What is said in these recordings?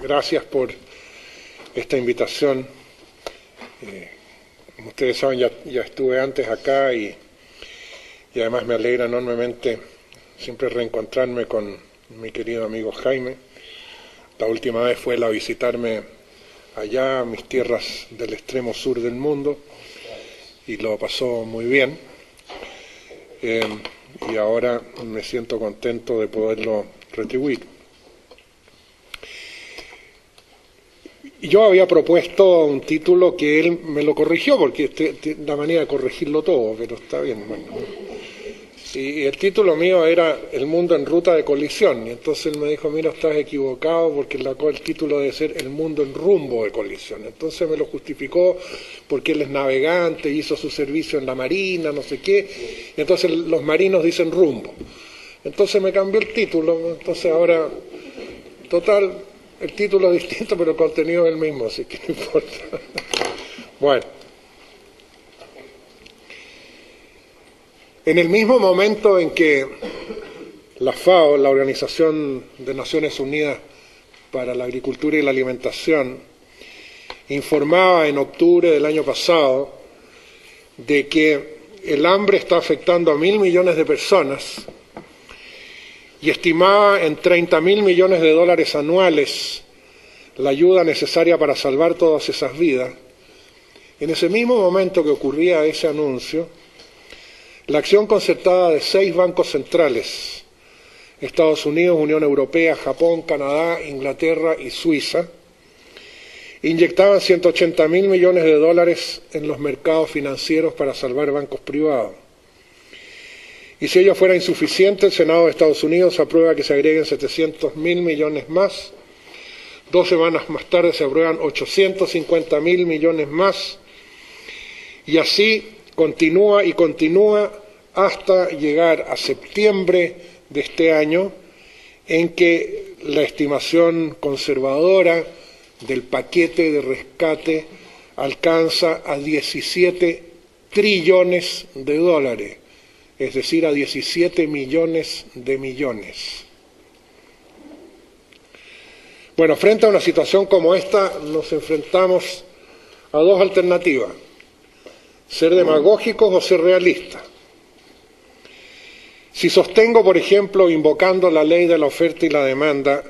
Gracias por esta invitación. Como ustedes saben, ya estuve antes acá y además me alegra enormemente siempre reencontrarme con mi querido amigo Jaime. La última vez fue él a visitarme allá, a mis tierras del extremo sur del mundo, y lo pasó muy bien. Y ahora me siento contento de poderlo retribuir. Yo había propuesto un título que él me lo corrigió, porque la manera de corregirlo todo, pero está bien. Bueno. Y el título mío era El mundo en ruta de colisión, y entonces él me dijo, mira, estás equivocado porque el título debe ser El mundo en rumbo de colisión. Entonces me lo justificó porque él es navegante, hizo su servicio en la marina, no sé qué, y entonces los marinos dicen rumbo. Entonces me cambió el título, entonces ahora, total, el título es distinto, pero el contenido es el mismo, así que no importa. Bueno. En el mismo momento en que la FAO, la Organización de Naciones Unidas para la Agricultura y la Alimentación, informaba en octubre del año pasado de que el hambre está afectando a 1.000 millones de personas y estimaba en 30.000 millones de dólares anuales la ayuda necesaria para salvar todas esas vidas, en ese mismo momento que ocurría ese anuncio, la acción concertada de 6 bancos centrales, Estados Unidos, Unión Europea, Japón, Canadá, Inglaterra y Suiza, inyectaban 180.000 millones de dólares en los mercados financieros para salvar bancos privados. Y si ello fuera insuficiente, el Senado de Estados Unidos aprueba que se agreguen 700.000 millones más. 2 semanas más tarde se aprueban 850.000 millones más. Y así continúa y continúa hasta llegar a septiembre de este año, en que la estimación conservadora del paquete de rescate alcanza a 17 trillones de dólares, es decir, a 17 millones de millones. Bueno, frente a una situación como esta, nos enfrentamos a 2 alternativas: ser demagógicos o ser realistas. Si sostengo, por ejemplo, invocando la ley de la oferta y la demanda,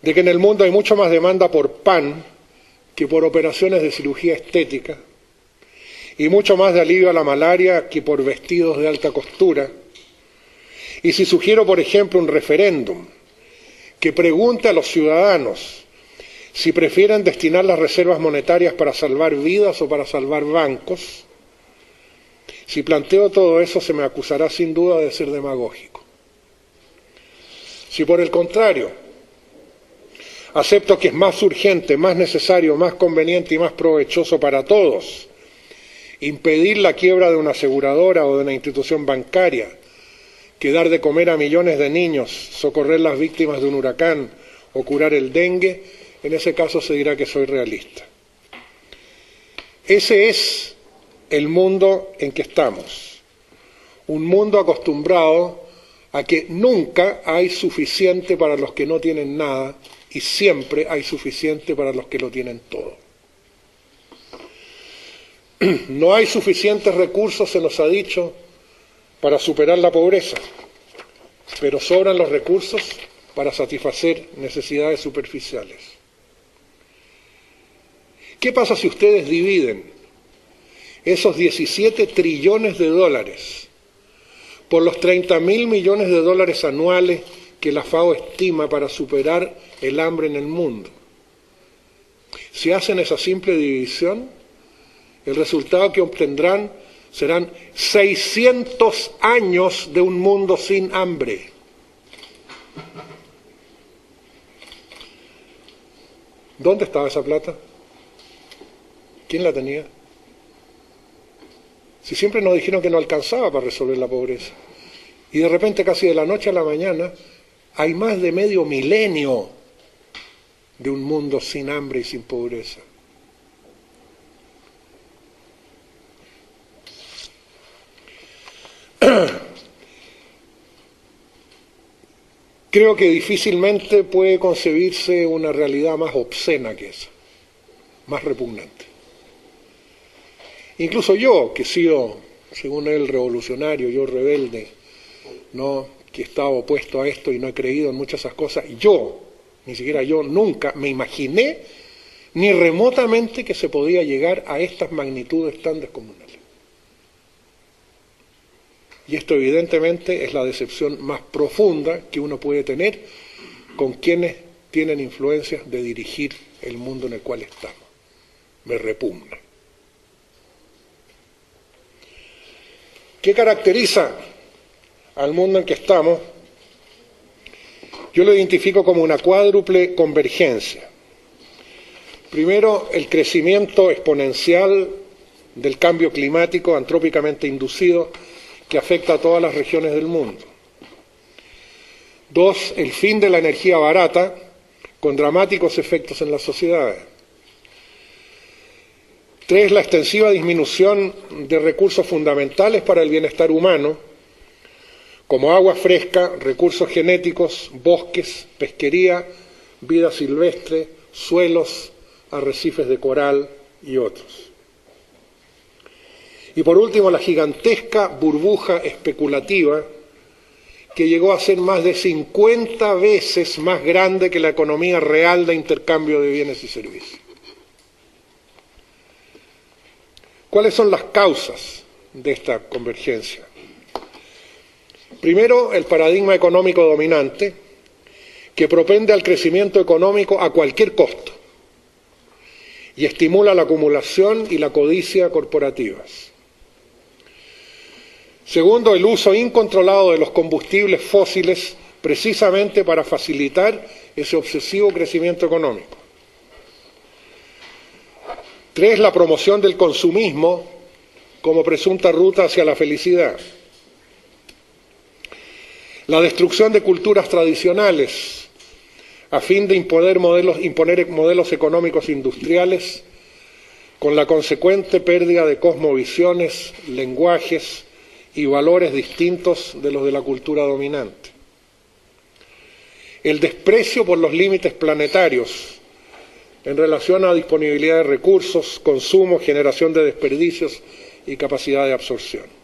de que en el mundo hay mucho más demanda por pan que por operaciones de cirugía estética, y mucho más de alivio a la malaria que por vestidos de alta costura, y si sugiero, por ejemplo, un referéndum que pregunte a los ciudadanos si prefieren destinar las reservas monetarias para salvar vidas o para salvar bancos, si planteo todo eso se me acusará sin duda de ser demagógico. Si por el contrario acepto que es más urgente, más necesario, más conveniente y más provechoso para todos impedir la quiebra de una aseguradora o de una institución bancaria, que dar de comer a millones de niños, socorrer las víctimas de un huracán o curar el dengue, en ese caso se dirá que soy realista. Ese es el mundo en que estamos, un mundo acostumbrado a que nunca hay suficiente para los que no tienen nada y siempre hay suficiente para los que lo tienen todo. No hay suficientes recursos, se nos ha dicho, para superar la pobreza, pero sobran los recursos para satisfacer necesidades superficiales. ¿Qué pasa si ustedes dividen esos 17 trillones de dólares por los 30.000 millones de dólares anuales que la FAO estima para superar el hambre en el mundo? Si hacen esa simple división, el resultado que obtendrán serán 600 años de un mundo sin hambre. ¿Dónde estaba esa plata? ¿Quién la tenía? Si siempre nos dijeron que no alcanzaba para resolver la pobreza. Y de repente, casi de la noche a la mañana, hay más de medio milenio de un mundo sin hambre y sin pobreza. Creo que difícilmente puede concebirse una realidad más obscena que esa, más repugnante. Incluso yo, que he sido, según él, revolucionario, yo rebelde, ¿no?, que he estado opuesto a esto y no he creído en muchas de esas cosas, yo, ni siquiera yo, nunca me imaginé ni remotamente que se podía llegar a estas magnitudes tan descomunales. Y esto evidentemente es la decepción más profunda que uno puede tener con quienes tienen influencias de dirigir el mundo en el cual estamos. Me repugna. ¿Qué caracteriza al mundo en que estamos? Yo lo identifico como una cuádruple convergencia. Primero, el crecimiento exponencial del cambio climático antrópicamente inducido que afecta a todas las regiones del mundo. Dos, el fin de la energía barata con dramáticos efectos en las sociedades. Tres, la extensiva disminución de recursos fundamentales para el bienestar humano, como agua fresca, recursos genéticos, bosques, pesquería, vida silvestre, suelos, arrecifes de coral y otros. Y por último, la gigantesca burbuja especulativa que llegó a ser más de 50 veces más grande que la economía real de intercambio de bienes y servicios. ¿Cuáles son las causas de esta convergencia? Primero, el paradigma económico dominante, que propende al crecimiento económico a cualquier costo y estimula la acumulación y la codicia corporativas. Segundo, el uso incontrolado de los combustibles fósiles precisamente para facilitar ese obsesivo crecimiento económico. Tres, la promoción del consumismo como presunta ruta hacia la felicidad. La destrucción de culturas tradicionales a fin de imponer modelos económicos industriales con la consecuente pérdida de cosmovisiones, lenguajes y valores distintos de los de la cultura dominante. El desprecio por los límites planetarios en relación a disponibilidad de recursos, consumo, generación de desperdicios y capacidad de absorción.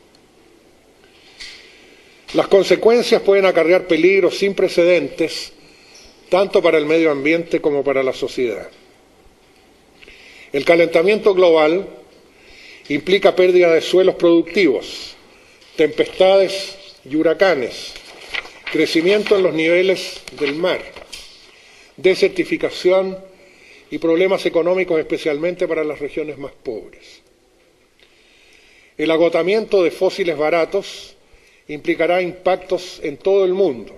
Las consecuencias pueden acarrear peligros sin precedentes, tanto para el medio ambiente como para la sociedad. El calentamiento global implica pérdida de suelos productivos, tempestades y huracanes, crecimiento en los niveles del mar, desertificación y problemas económicos especialmente para las regiones más pobres. El agotamiento de fósiles baratos implicará impactos en todo el mundo.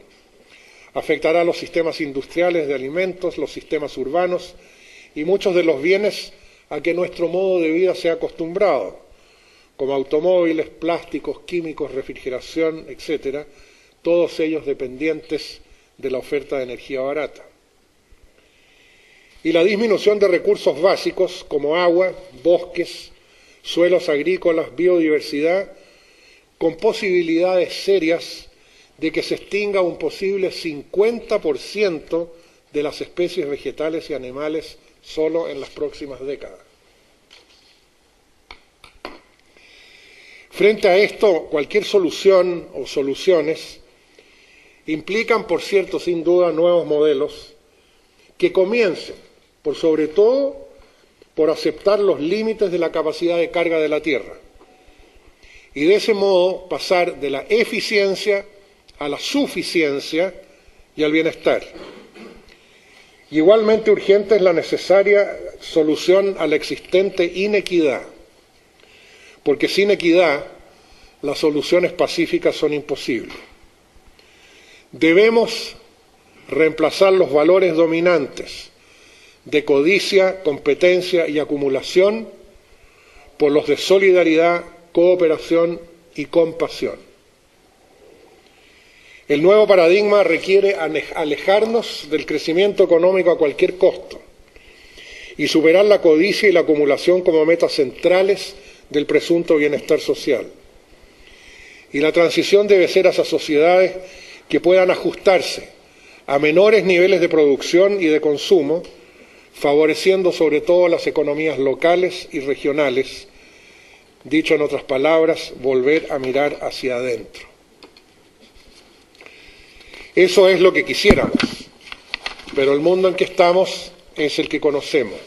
Afectará a los sistemas industriales de alimentos, los sistemas urbanos y muchos de los bienes a que nuestro modo de vida se ha acostumbrado, como automóviles, plásticos, químicos, refrigeración, etcétera, todos ellos dependientes de la oferta de energía barata. Y la disminución de recursos básicos como agua, bosques, suelos agrícolas, biodiversidad, con posibilidades serias de que se extinga un posible 50% de las especies vegetales y animales solo en las próximas décadas. Frente a esto, cualquier solución o soluciones implican, por cierto, sin duda, nuevos modelos que comiencen, por sobre todo, por aceptar los límites de la capacidad de carga de la Tierra y de ese modo pasar de la eficiencia a la suficiencia y al bienestar. Igualmente urgente es la necesaria solución a la existente inequidad, porque sin equidad las soluciones pacíficas son imposibles. Debemos reemplazar los valores dominantes de codicia, competencia y acumulación por los de solidaridad, cooperación y compasión. El nuevo paradigma requiere alejarnos del crecimiento económico a cualquier costo y superar la codicia y la acumulación como metas centrales del presunto bienestar social. Y la transición debe ser hacia sociedades que puedan ajustarse a menores niveles de producción y de consumo, favoreciendo sobre todo las economías locales y regionales. Dicho en otras palabras, volver a mirar hacia adentro. Eso es lo que quisiéramos, pero el mundo en que estamos es el que conocemos.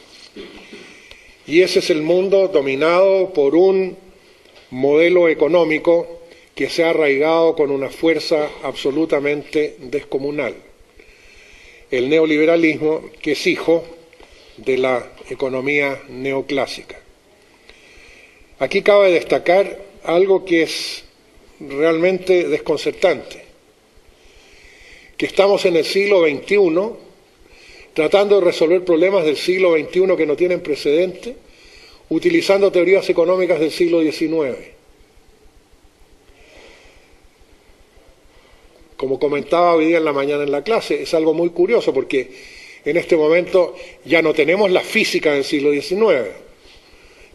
Y ese es el mundo dominado por un modelo económico que se ha arraigado con una fuerza absolutamente descomunal. El neoliberalismo, que es hijo de la economía neoclásica. Aquí cabe destacar algo que es realmente desconcertante, que estamos en el siglo XXI tratando de resolver problemas del siglo XXI que no tienen precedente, utilizando teorías económicas del siglo XIX. Como comentaba hoy día en la mañana en la clase, es algo muy curioso porque en este momento ya no tenemos la física del siglo XIX,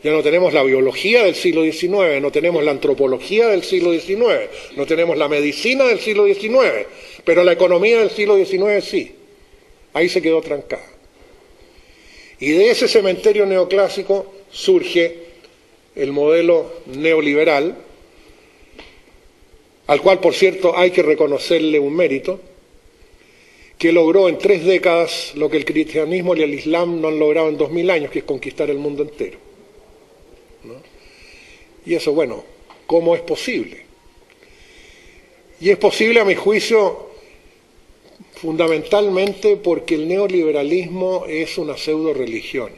ya no tenemos la biología del siglo XIX, no tenemos la antropología del siglo XIX, no tenemos la medicina del siglo XIX, pero la economía del siglo XIX sí. Ahí se quedó trancada. Y de ese cementerio neoclásico surge el modelo neoliberal, al cual, por cierto, hay que reconocerle un mérito, que logró en 3 décadas lo que el cristianismo y el islam no han logrado en 2000 años, que es conquistar el mundo entero, ¿no? Y eso, bueno, ¿cómo es posible? Y es posible, a mi juicio, fundamentalmente porque el neoliberalismo es una pseudo-religión.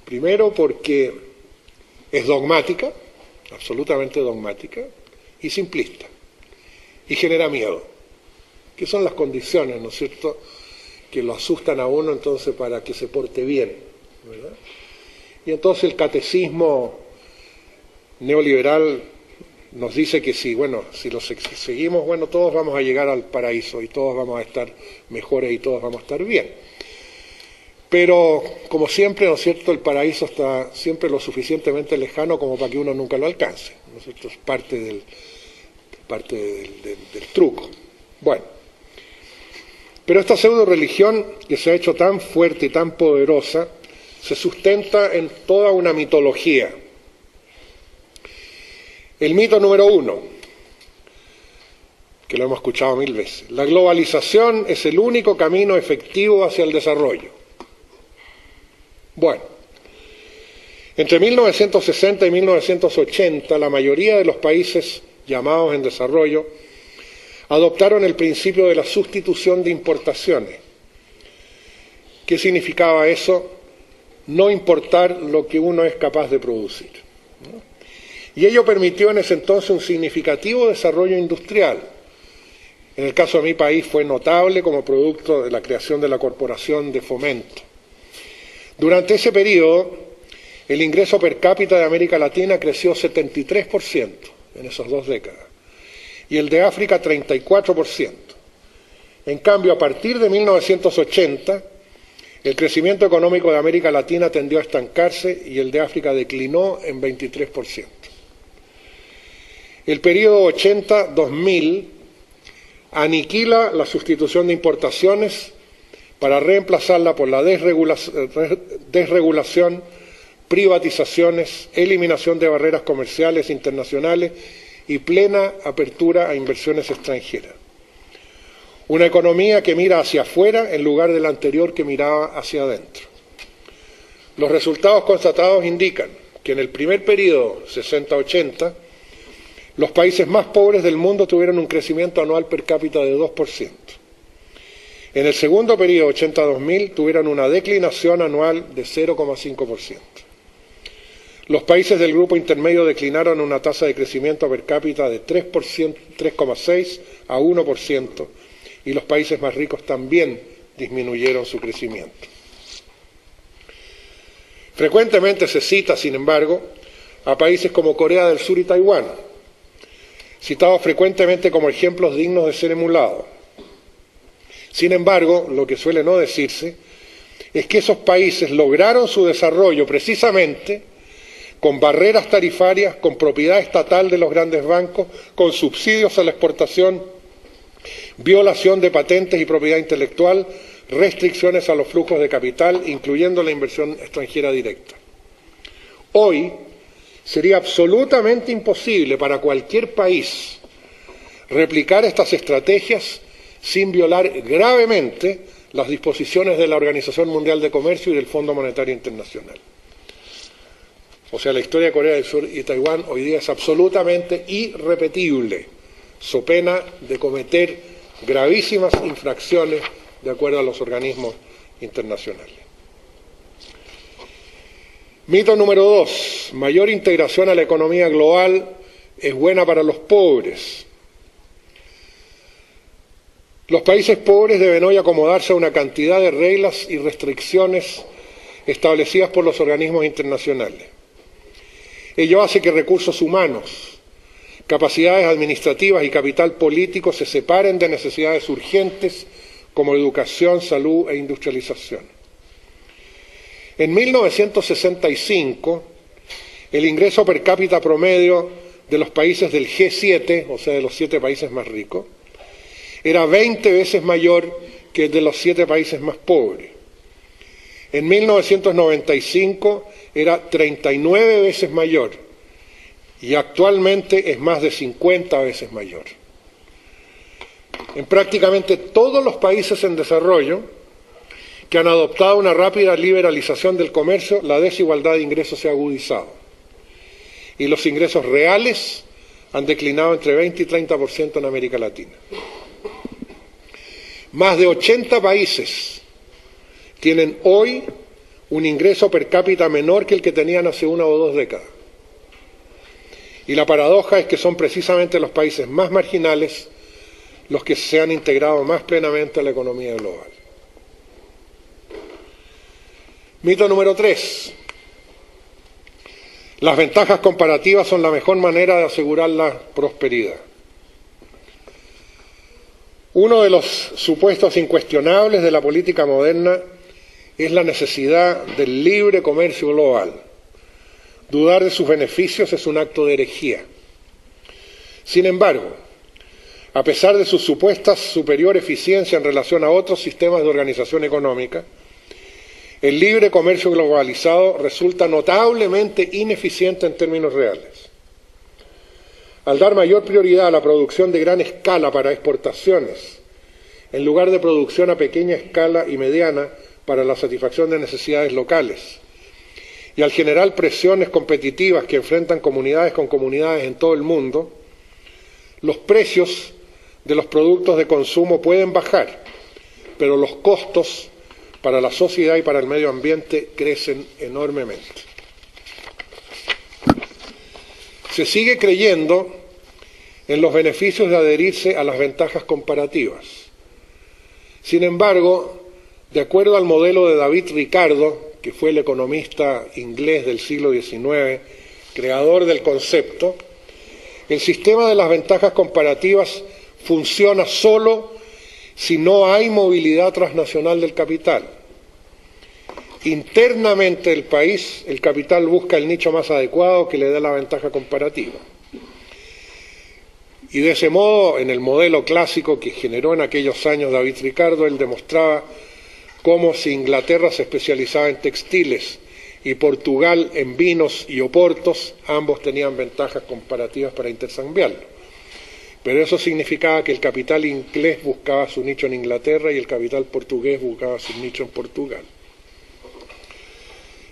Primero porque es dogmática, absolutamente dogmática, y simplista, y genera miedo, que son las condiciones, ¿no es cierto?, que lo asustan a uno entonces para que se porte bien, ¿verdad? Y entonces el catecismo neoliberal nos dice que si lo seguimos, todos vamos a llegar al paraíso y todos vamos a estar mejores y todos vamos a estar bien. Pero, como siempre, ¿no es cierto?, el paraíso está siempre lo suficientemente lejano como para que uno nunca lo alcance, ¿no es cierto? Es parte del truco. Bueno, pero esta pseudo religión que se ha hecho tan fuerte y tan poderosa se sustenta en toda una mitología. El mito número 1, que lo hemos escuchado 1000 veces: la globalización es el único camino efectivo hacia el desarrollo. Bueno, entre 1960 y 1980, la mayoría de los países llamados en desarrollo adoptaron el principio de la sustitución de importaciones. ¿Qué significaba eso? No importar lo que uno es capaz de producir, ¿no? Y ello permitió en ese entonces un significativo desarrollo industrial. En el caso de mi país fue notable como producto de la creación de la Corporación de Fomento. Durante ese periodo, el ingreso per cápita de América Latina creció 73% en esas 2 décadas, y el de África 34%. En cambio, a partir de 1980, el crecimiento económico de América Latina tendió a estancarse y el de África declinó en 23%. El periodo 80-2000 aniquila la sustitución de importaciones para reemplazarla por la desregulación, privatizaciones, eliminación de barreras comerciales internacionales y plena apertura a inversiones extranjeras. Una economía que mira hacia afuera en lugar de la anterior que miraba hacia adentro. Los resultados constatados indican que en el primer periodo, 60-80, los países más pobres del mundo tuvieron un crecimiento anual per cápita de 2%. En el segundo periodo, 80-2000, tuvieron una declinación anual de 0,5%. Los países del grupo intermedio declinaron una tasa de crecimiento per cápita de 3,6 a 1%, y los países más ricos también disminuyeron su crecimiento. Frecuentemente se cita, sin embargo, a países como Corea del Sur y Taiwán, citados frecuentemente como ejemplos dignos de ser emulados. Sin embargo, lo que suele no decirse es que esos países lograron su desarrollo precisamente con barreras tarifarias, con propiedad estatal de los grandes bancos, con subsidios a la exportación violación de patentes y propiedad intelectual, restricciones a los flujos de capital, incluyendo la inversión extranjera directa. Hoy sería absolutamente imposible para cualquier país replicar estas estrategias sin violar gravemente las disposiciones de la Organización Mundial de Comercio y del Fondo Monetario Internacional. O sea, la historia de Corea del Sur y Taiwán hoy día es absolutamente irrepetible, so pena de cometer gravísimas infracciones de acuerdo a los organismos internacionales. Mito número 2. Mayor integración a la economía global es buena para los pobres. Los países pobres deben hoy acomodarse a una cantidad de reglas y restricciones establecidas por los organismos internacionales. Ello hace que recursos humanos, capacidades administrativas y capital político se separen de necesidades urgentes como educación, salud e industrialización. En 1965, el ingreso per cápita promedio de los países del G7, o sea, de los 7 países más ricos, era 20 veces mayor que el de los 7 países más pobres. En 1995 era 39 veces mayor y actualmente es más de 50 veces mayor. En prácticamente todos los países en desarrollo que han adoptado una rápida liberalización del comercio, la desigualdad de ingresos se ha agudizado y los ingresos reales han declinado entre 20 y 30% en América Latina. Más de 80 países tienen hoy un ingreso per cápita menor que el que tenían hace 1 o 2 décadas. Y la paradoja es que son precisamente los países más marginales los que se han integrado más plenamente a la economía global. Mito número 3. Las ventajas comparativas son la mejor manera de asegurar la prosperidad. Uno de los supuestos incuestionables de la política moderna es la necesidad del libre comercio global. Dudar de sus beneficios es un acto de herejía. Sin embargo, a pesar de su supuesta superior eficiencia en relación a otros sistemas de organización económica, el libre comercio globalizado resulta notablemente ineficiente en términos reales. Al dar mayor prioridad a la producción de gran escala para exportaciones, en lugar de producción a pequeña escala y mediana para la satisfacción de necesidades locales, y al generar presiones competitivas que enfrentan comunidades con comunidades en todo el mundo, los precios de los productos de consumo pueden bajar, pero los costos para la sociedad y para el medio ambiente crecen enormemente. Se sigue creyendo en los beneficios de adherirse a las ventajas comparativas. Sin embargo, de acuerdo al modelo de David Ricardo, que fue el economista inglés del siglo XIX, creador del concepto, el sistema de las ventajas comparativas funciona solo si no hay movilidad transnacional del capital. Internamente el país, el capital busca el nicho más adecuado que le dé la ventaja comparativa. Y de ese modo, en el modelo clásico que generó en aquellos años David Ricardo, él demostraba cómo si Inglaterra se especializaba en textiles y Portugal en vinos y oportos, ambos tenían ventajas comparativas para intercambiarlo. Pero eso significaba que el capital inglés buscaba su nicho en Inglaterra y el capital portugués buscaba su nicho en Portugal.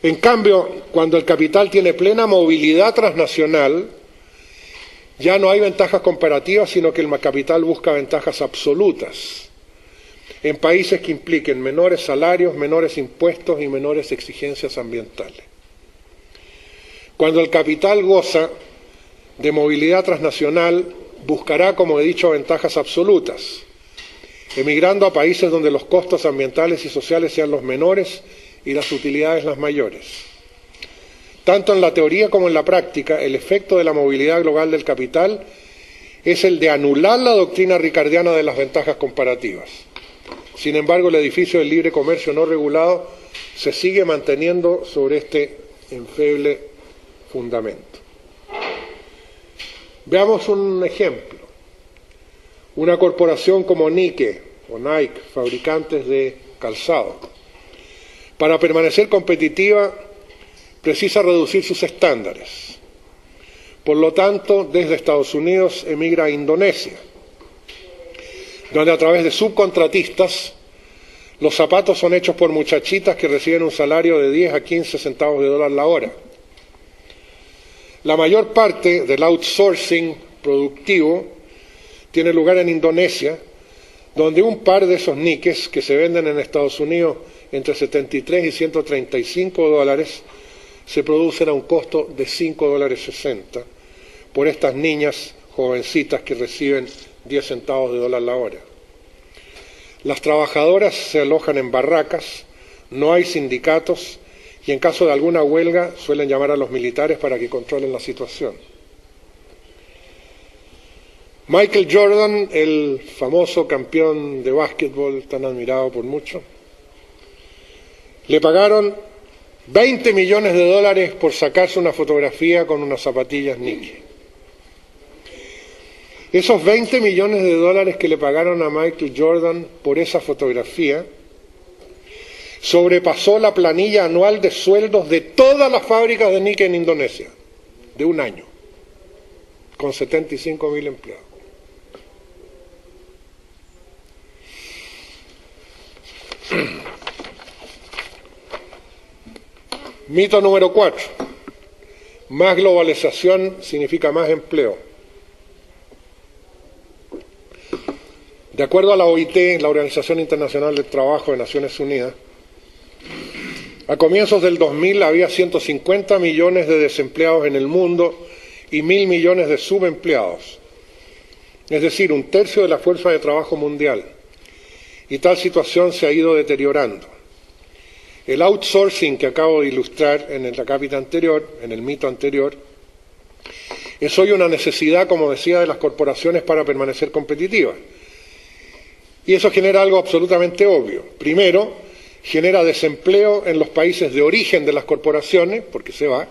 En cambio, cuando el capital tiene plena movilidad transnacional, ya no hay ventajas comparativas, sino que el capital busca ventajas absolutas en países que impliquen menores salarios, menores impuestos y menores exigencias ambientales. Cuando el capital goza de movilidad transnacional, buscará, como he dicho, ventajas absolutas, emigrando a países donde los costos ambientales y sociales sean los menores y las utilidades las mayores. Tanto en la teoría como en la práctica, el efecto de la movilidad global del capital es el de anular la doctrina ricardiana de las ventajas comparativas. Sin embargo, el edificio del libre comercio no regulado se sigue manteniendo sobre este endeble fundamento. Veamos un ejemplo. una corporación como Nike o Nike, fabricantes de calzado, para permanecer competitiva, precisa reducir sus estándares. Por lo tanto, desde Estados Unidos emigra a Indonesia, donde a través de subcontratistas los zapatos son hechos por muchachitas que reciben un salario de 10 a 15 centavos de dólar la hora. La mayor parte del outsourcing productivo tiene lugar en Indonesia, donde un par de esos Nikes que se venden en Estados Unidos entre 73 y 135 dólares se producen a un costo de 5 dólares 60 por estas niñas jovencitas que reciben 10 centavos de dólar la hora. Las trabajadoras se alojan en barracas, no hay sindicatos y en caso de alguna huelga suelen llamar a los militares para que controlen la situación. Michael Jordan, el famoso campeón de básquetbol tan admirado por muchos, le pagaron 20 millones de dólares por sacarse una fotografía con unas zapatillas Nike. Esos 20 millones de dólares que le pagaron a Michael Jordan por esa fotografía sobrepasó la planilla anual de sueldos de todas las fábricas de Nike en Indonesia, de un año, con 75.000 empleados. Mito número 4. Más globalización significa más empleo. De acuerdo a la OIT, la Organización Internacional del Trabajo de Naciones Unidas, a comienzos del 2000 había 150 millones de desempleados en el mundo y 1.000 millones de subempleados, es decir, un tercio de la fuerza de trabajo mundial. Y tal situación se ha ido deteriorando. El outsourcing que acabo de ilustrar en la cápita anterior, en el mito anterior, es hoy una necesidad, como decía, de las corporaciones para permanecer competitivas. Y eso genera algo absolutamente obvio. Primero, genera desempleo en los países de origen de las corporaciones, porque se va,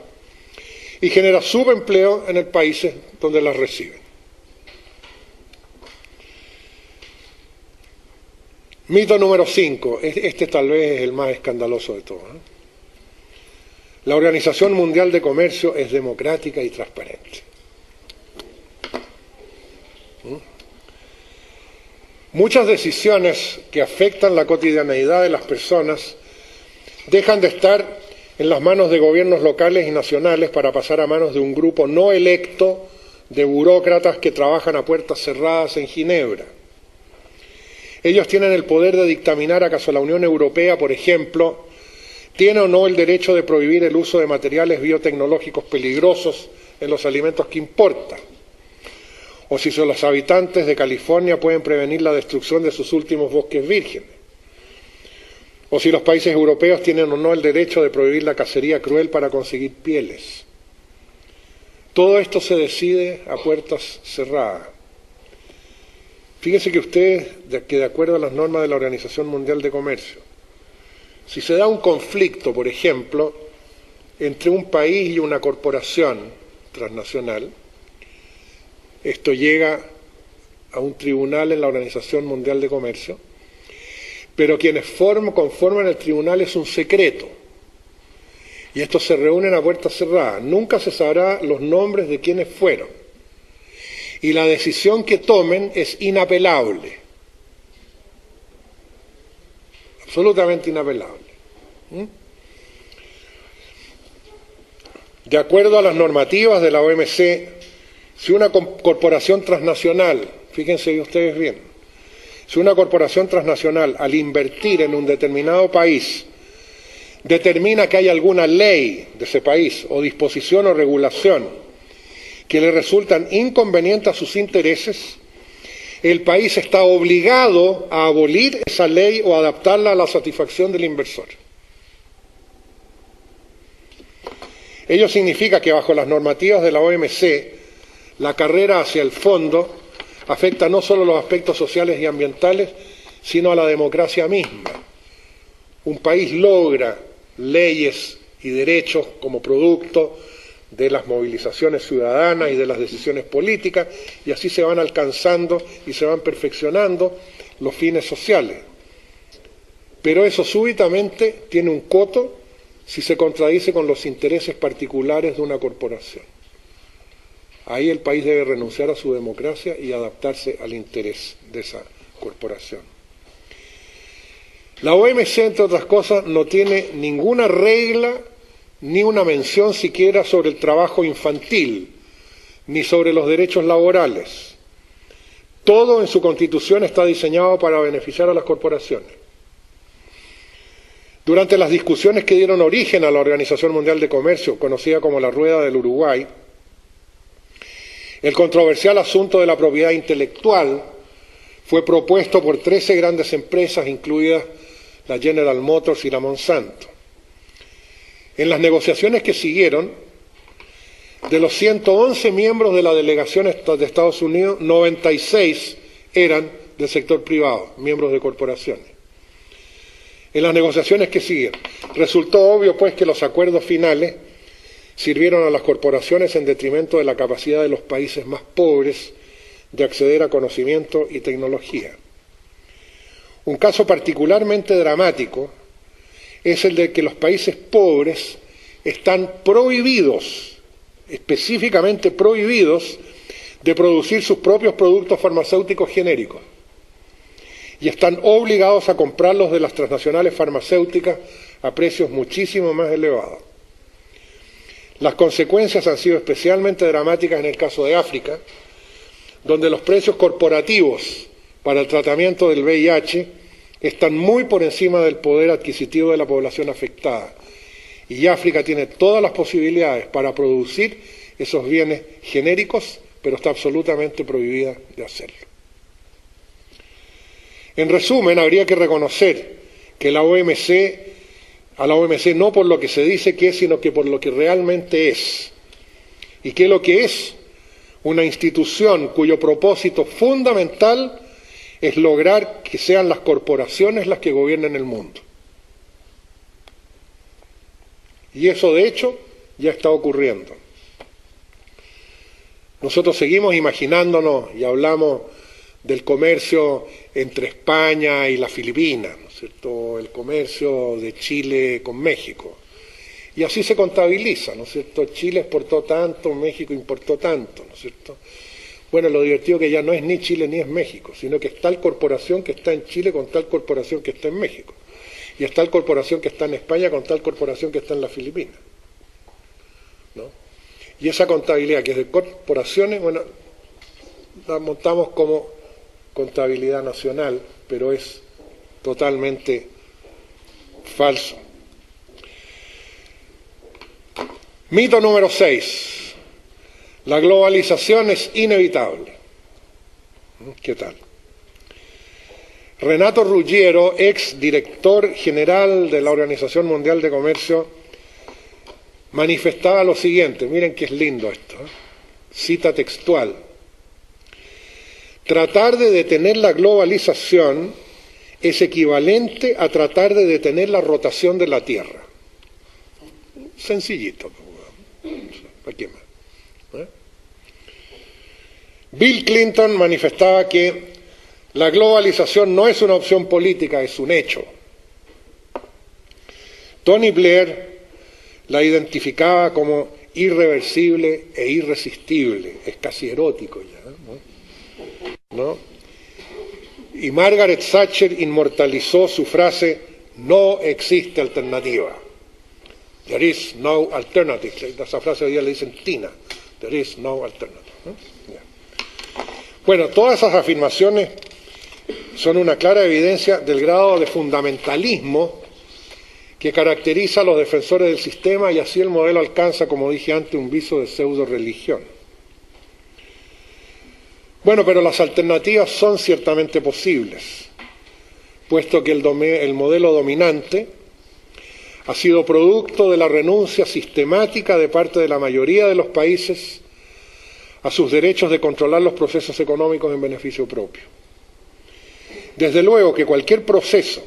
y genera subempleo en los países donde las reciben. Mito número 5, este tal vez es el más escandaloso de todos. La Organización Mundial de Comercio es democrática y transparente. Muchas decisiones que afectan la cotidianeidad de las personas dejan de estar en las manos de gobiernos locales y nacionales para pasar a manos de un grupo no electo de burócratas que trabajan a puertas cerradas en Ginebra. Ellos tienen el poder de dictaminar acaso la Unión Europea, por ejemplo, tiene o no el derecho de prohibir el uso de materiales biotecnológicos peligrosos en los alimentos que importa, o si los habitantes de California pueden prevenir la destrucción de sus últimos bosques vírgenes, o si los países europeos tienen o no el derecho de prohibir la cacería cruel para conseguir pieles. Todo esto se decide a puertas cerradas. Fíjense que ustedes, que de acuerdo a las normas de la Organización Mundial de Comercio, si se da un conflicto, por ejemplo, entre un país y una corporación transnacional, esto llega a un tribunal en la Organización Mundial de Comercio, pero quienes conforman el tribunal es un secreto, y estos se reúnen a puertas cerradas. Nunca se sabrá los nombres de quienes fueron. Y la decisión que tomen es inapelable, absolutamente inapelable. De acuerdo a las normativas de la OMC, si una corporación transnacional, fíjense ustedes bien, si una corporación transnacional al invertir en un determinado país determina que hay alguna ley de ese país o disposición o regulación que le resultan inconvenientes a sus intereses, el país está obligado a abolir esa ley o adaptarla a la satisfacción del inversor. Ello significa que bajo las normativas de la OMC, la carrera hacia el fondo afecta no solo los aspectos sociales y ambientales, sino a la democracia misma. Un país logra leyes y derechos como producto de las movilizaciones ciudadanas y de las decisiones políticas, y así se van alcanzando y se van perfeccionando los fines sociales. Pero eso súbitamente tiene un coto si se contradice con los intereses particulares de una corporación. Ahí el país debe renunciar a su democracia y adaptarse al interés de esa corporación. La OMC, entre otras cosas, no tiene ninguna regla ni una mención siquiera sobre el trabajo infantil, ni sobre los derechos laborales. Todo en su constitución está diseñado para beneficiar a las corporaciones. Durante las discusiones que dieron origen a la Organización Mundial de Comercio, conocida como la Rueda del Uruguay, el controversial asunto de la propiedad intelectual fue propuesto por 13 grandes empresas, incluidas la General Motors y la Monsanto. En las negociaciones que siguieron, de los 111 miembros de la delegación de Estados Unidos, 96 eran del sector privado, miembros de corporaciones. En las negociaciones que siguieron, resultó obvio pues que los acuerdos finales sirvieron a las corporaciones en detrimento de la capacidad de los países más pobres de acceder a conocimiento y tecnología. Un caso particularmente dramático es el de que los países pobres están prohibidos, específicamente prohibidos, de producir sus propios productos farmacéuticos genéricos y están obligados a comprarlos de las transnacionales farmacéuticas a precios muchísimo más elevados. Las consecuencias han sido especialmente dramáticas en el caso de África, donde los precios corporativos para el tratamiento del VIH están muy por encima del poder adquisitivo de la población afectada. Y África tiene todas las posibilidades para producir esos bienes genéricos, pero está absolutamente prohibida de hacerlo. En resumen, habría que reconocer que a la OMC no por lo que se dice que es, sino que por lo que realmente es. ¿Y qué es lo que es? Una institución cuyo propósito fundamental es lograr que sean las corporaciones las que gobiernen el mundo. Y eso, de hecho, ya está ocurriendo. Nosotros seguimos imaginándonos y hablamos del comercio entre España y las Filipinas, ¿no es cierto? El comercio de Chile con México. Y así se contabiliza, ¿no es cierto? Chile exportó tanto, México importó tanto, ¿no es cierto? Bueno, lo divertido que ya no es ni Chile ni es México, sino que es tal corporación que está en Chile con tal corporación que está en México. Y es tal corporación que está en España con tal corporación que está en las Filipinas, ¿no? Y esa contabilidad que es de corporaciones, bueno, la montamos como contabilidad nacional, pero es totalmente falso. Mito número 6. La globalización es inevitable. ¿Qué tal? Renato Ruggiero, ex director general de la Organización Mundial de Comercio, manifestaba lo siguiente, miren que es lindo esto, ¿eh? Cita textual: tratar de detener la globalización es equivalente a tratar de detener la rotación de la Tierra. Sencillito, ¿para qué más? ¿Eh? Bill Clinton manifestaba que la globalización no es una opción política, es un hecho. Tony Blair la identificaba como irreversible e irresistible, es casi erótico ya, ¿no? Y Margaret Thatcher inmortalizó su frase: no existe alternativa. There is no alternative. Esa frase hoy día le dicen Tina. There is no alternative, ¿no? Yeah. Bueno, todas esas afirmaciones son una clara evidencia del grado de fundamentalismo que caracteriza a los defensores del sistema, y así el modelo alcanza, como dije antes, un viso de pseudo-religión. Bueno, pero las alternativas son ciertamente posibles, puesto que el modelo dominante ha sido producto de la renuncia sistemática de parte de la mayoría de los países a sus derechos de controlar los procesos económicos en beneficio propio. Desde luego que cualquier proceso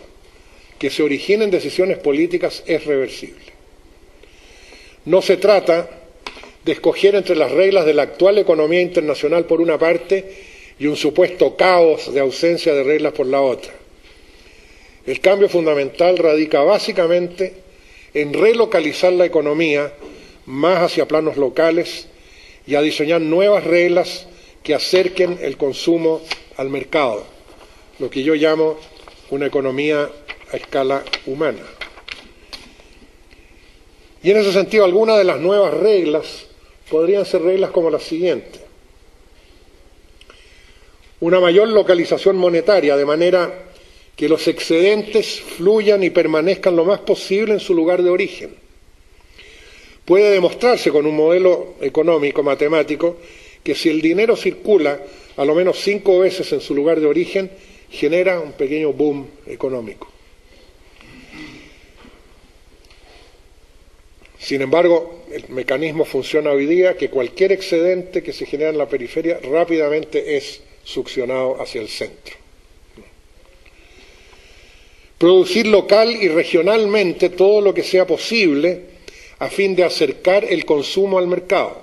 que se origine en decisiones políticas es reversible. No se trata de escoger entre las reglas de la actual economía internacional por una parte y un supuesto caos de ausencia de reglas por la otra. El cambio fundamental radica básicamente en relocalizar la economía más hacia planos locales y a diseñar nuevas reglas que acerquen el consumo al mercado, lo que yo llamo una economía a escala humana. Y en ese sentido, algunas de las nuevas reglas podrían ser reglas como las siguientes. Una mayor localización monetaria, de manera que los excedentes fluyan y permanezcan lo más posible en su lugar de origen. Puede demostrarse con un modelo económico, matemático, que si el dinero circula a lo menos 5 veces en su lugar de origen, genera un pequeño boom económico. Sin embargo, el mecanismo funciona hoy día que cualquier excedente que se genera en la periferia rápidamente es succionado hacia el centro. Producir local y regionalmente todo lo que sea posible a fin de acercar el consumo al mercado.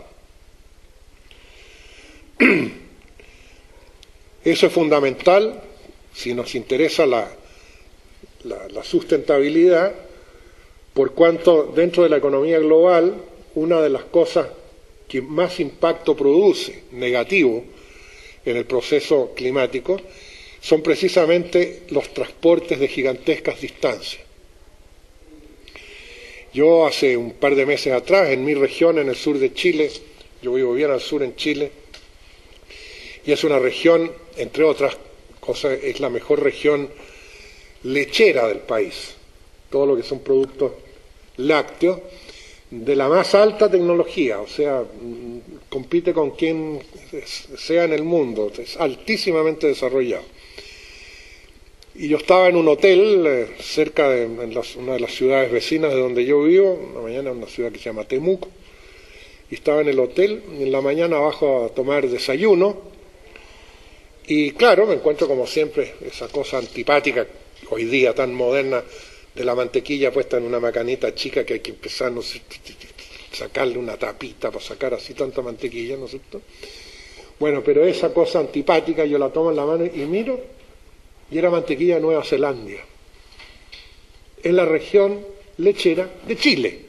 Eso es fundamental si nos interesa la sustentabilidad, por cuanto dentro de la economía global una de las cosas que más impacto produce negativo en el proceso climático son precisamente los transportes de gigantescas distancias. Yo hace un par de meses atrás, en mi región, en el sur de Chile, yo vivo bien al sur en Chile, y es una región, entre otras cosas, es la mejor región lechera del país. Todo lo que son productos lácteos de la más alta tecnología, o sea, compite con quien sea en el mundo, es altísimamente desarrollado. Y yo estaba en un hotel cerca de una de las ciudades vecinas de donde yo vivo, una mañana en una ciudad que se llama Temuco, y estaba en el hotel, y en la mañana bajo a tomar desayuno, y claro, me encuentro como siempre esa cosa antipática, hoy día tan moderna, de la mantequilla puesta en una macanita chica que hay que empezar, ¿no es cierto?, sacarle una tapita para sacar así tanta mantequilla, ¿no es cierto? Bueno, pero esa cosa antipática yo la tomo en la mano y miro, y era mantequilla de Nueva Zelanda, en la región lechera de Chile.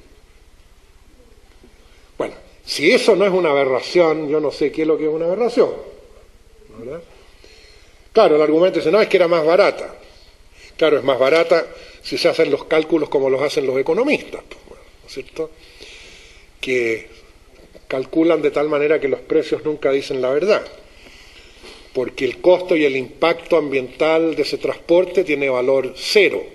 Bueno, si eso no es una aberración, yo no sé qué es lo que es una aberración, ¿verdad? Claro, el argumento dice, no, es que era más barata. Claro, es más barata si se hacen los cálculos como los hacen los economistas, ¿no es cierto?, que calculan de tal manera que los precios nunca dicen la verdad, porque el costo y el impacto ambiental de ese transporte tiene valor cero.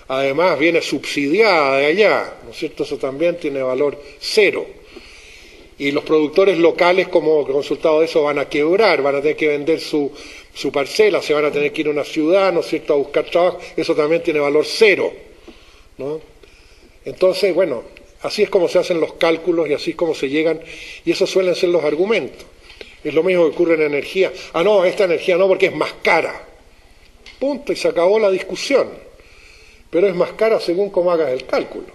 Además viene subsidiada de allá, ¿no es cierto?, eso también tiene valor cero. Y los productores locales, como resultado de eso, van a quebrar, van a tener que vender su parcela, se van a tener que ir a una ciudad, ¿no es cierto?, a buscar trabajo, eso también tiene valor cero, ¿no? Entonces, bueno, así es como se hacen los cálculos y así es como se llegan, y esos suelen ser los argumentos. Es lo mismo que ocurre en energía. Ah, no, esta energía no, porque es más cara. Punto, y se acabó la discusión. Pero es más cara según cómo hagas el cálculo,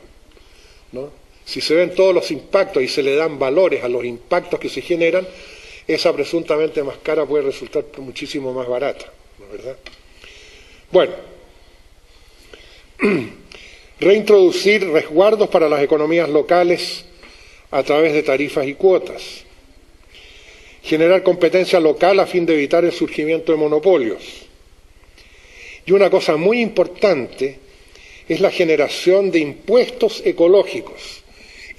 ¿no? Si se ven todos los impactos y se le dan valores a los impactos que se generan, esa presuntamente más cara puede resultar muchísimo más barata, ¿no es verdad? Bueno, reintroducir resguardos para las economías locales a través de tarifas y cuotas. Generar competencia local a fin de evitar el surgimiento de monopolios. Y una cosa muy importante es la generación de impuestos ecológicos,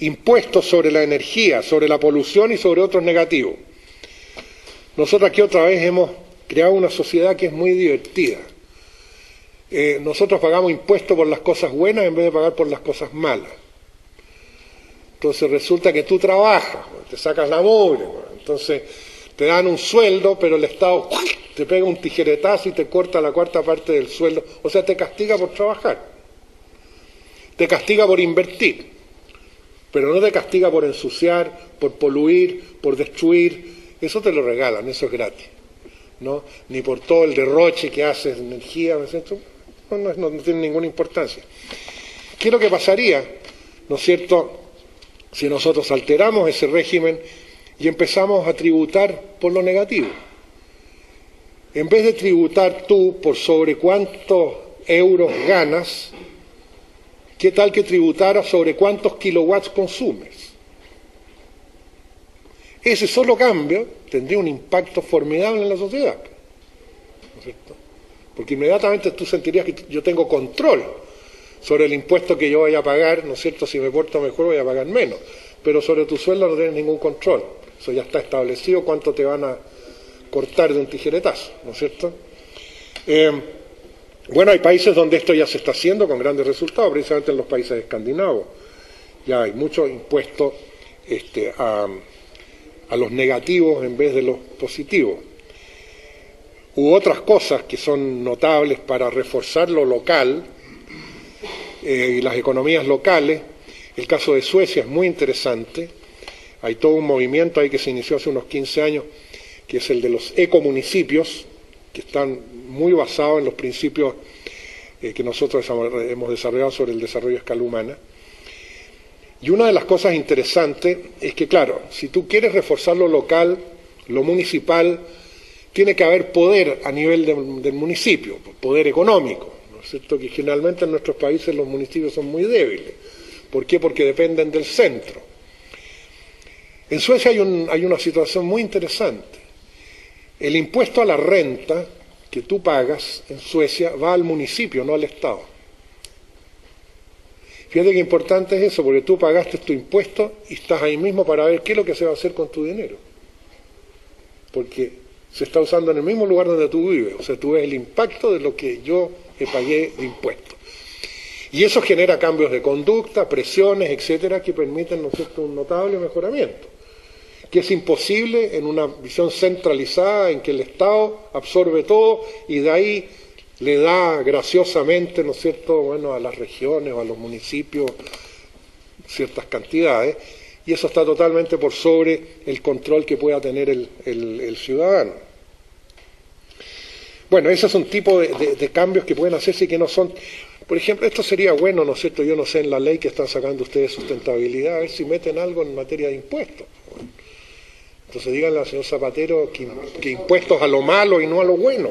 impuestos sobre la energía, sobre la polución y sobre otros negativos. Nosotros aquí otra vez hemos creado una sociedad que es muy divertida. Nosotros pagamos impuestos por las cosas buenas en vez de pagar por las cosas malas. Entonces resulta que tú trabajas, te sacas la mugre, entonces te dan un sueldo, pero el Estado te pega un tijeretazo y te corta la cuarta parte del sueldo. O sea, te castiga por trabajar, te castiga por invertir, pero no te castiga por ensuciar, por poluir, por destruir. Eso te lo regalan, eso es gratis, ¿no? Ni por todo el derroche que haces de energía, ¿no es cierto? No tiene ninguna importancia. ¿Qué es lo que pasaría, ¿no es cierto?, si nosotros alteramos ese régimen y empezamos a tributar por lo negativo. En vez de tributar tú por sobre cuántos euros ganas, ¿qué tal que tributaras sobre cuántos kilowatts consumes? Ese solo cambio tendría un impacto formidable en la sociedad, ¿no es cierto? Porque inmediatamente tú sentirías que yo tengo control sobre el impuesto que yo voy a pagar, ¿no es cierto? Si me porto mejor voy a pagar menos, pero sobre tu sueldo no tienes ningún control. Eso ya está establecido, cuánto te van a cortar de un tijeretazo, ¿no es cierto? Bueno, hay países donde esto ya se está haciendo con grandes resultados, precisamente en los países escandinavos. Ya hay mucho impuesto a los negativos en vez de los positivos. U otras cosas que son notables para reforzar lo local y las economías locales. El caso de Suecia es muy interesante. Hay todo un movimiento ahí que se inició hace unos 15 años, que es el de los ecomunicipios, que están muy basados en los principios que nosotros hemos desarrollado sobre el desarrollo a escala humana. Y una de las cosas interesantes es que, claro, si tú quieres reforzar lo local, lo municipal, tiene que haber poder a nivel del municipio, poder económico, ¿no es cierto? Que generalmente en nuestros países los municipios son muy débiles. ¿Por qué? Porque dependen del centro. En Suecia hay una situación muy interesante. El impuesto a la renta que tú pagas en Suecia va al municipio, no al Estado. Fíjate qué importante es eso, porque tú pagaste tu impuesto y estás ahí mismo para ver qué es lo que se va a hacer con tu dinero. Porque se está usando en el mismo lugar donde tú vives, o sea, tú ves el impacto de lo que yo pagué de impuestos. Y eso genera cambios de conducta, presiones, etcétera, que permiten, ¿no es cierto?, un notable mejoramiento, que es imposible en una visión centralizada en que el Estado absorbe todo y de ahí le da graciosamente, ¿no es cierto?, bueno, a las regiones o a los municipios ciertas cantidades, y eso está totalmente por sobre el control que pueda tener el ciudadano. Bueno, ese es un tipo de cambios que pueden hacerse y que no son... Por ejemplo, esto sería bueno, ¿no es cierto?, yo no sé en la ley que están sacando ustedes sustentabilidad, a ver si meten algo en materia de impuestos. Entonces díganle al señor Zapatero que impuestos a lo malo y no a lo bueno.